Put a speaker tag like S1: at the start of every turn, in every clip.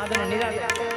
S1: આદરણ નિરાતે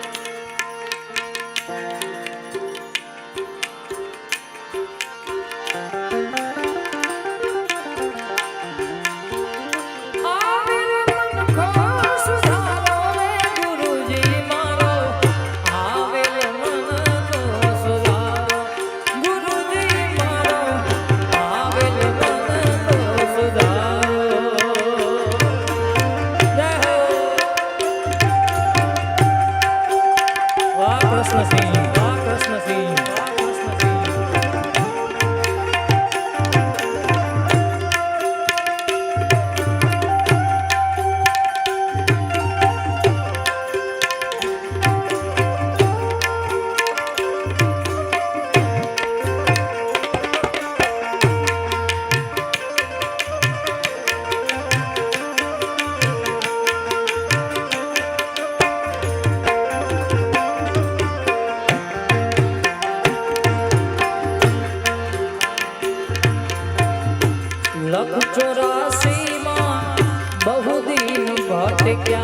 S1: लख 84 માં बहु दिन भटक्या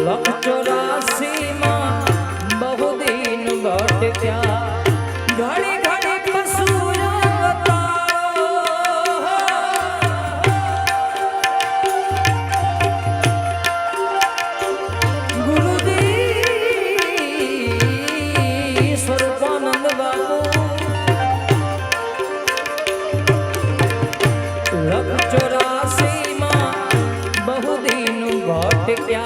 S1: लख 84 માં बहु दिन भटक्या घड़ी घड़ी पशुया लख 84 માં बहु दिन भटक्या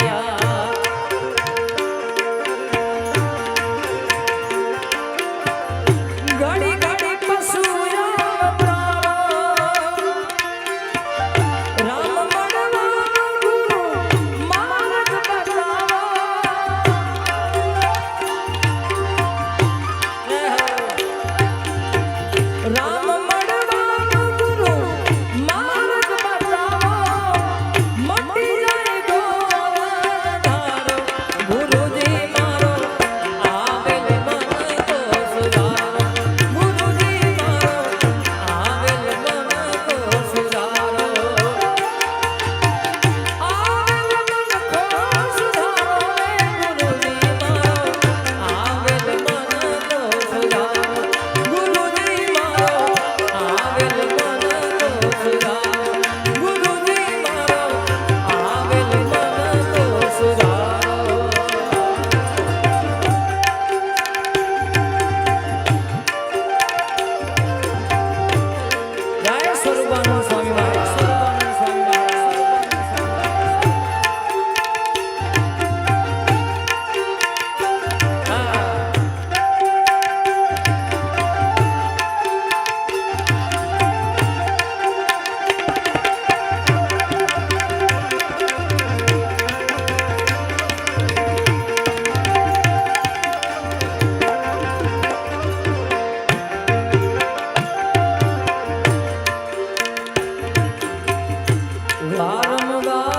S1: घड़ी घड़ी पशुया राम મળવા ગુરુ માર્ગ બતાવો રામ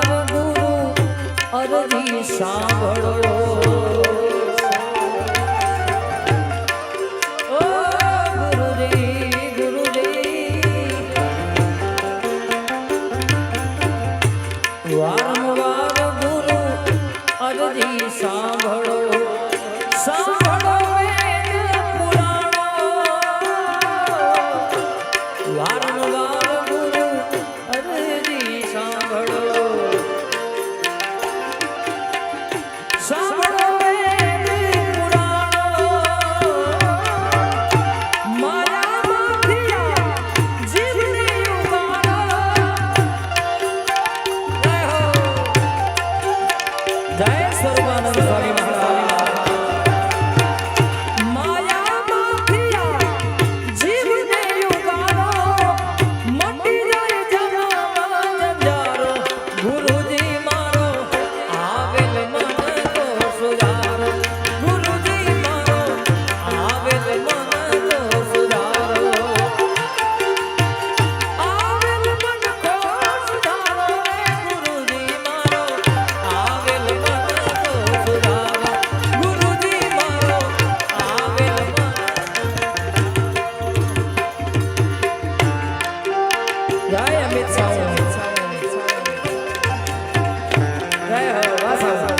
S1: સાંભળો ઓ ગુરુજી ગુરુજી વારંવાર ગુરુ અરજી સાંભળો સાંભળો વેદ પુરાણો વારંવાર ગુરુ અરજી સાંભળો जय सर्वानंद स्वामी महाराज। જય અમિત સાવંત જય હો વાસા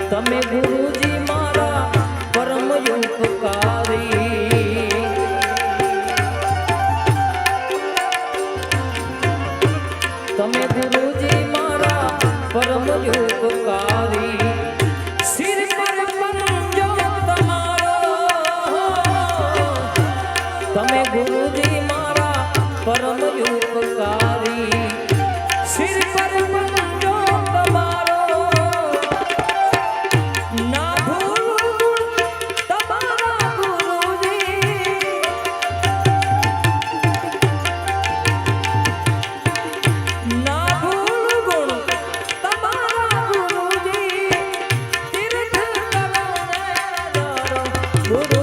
S1: તમે ગુરુજી મારા પરમ ઉપકારી તમે ગુરુજી મારા પરમ ઉપકારી સિર પર પંજો તમારો તમે ગુરુજી મારા પરમ ઉપકારી સિર પર પંજો તમારો ના ભૂલું તમારા ગુરુજી ના ભૂલું તમારા ગુરુજી તીર્થ કરો ને ગુરુ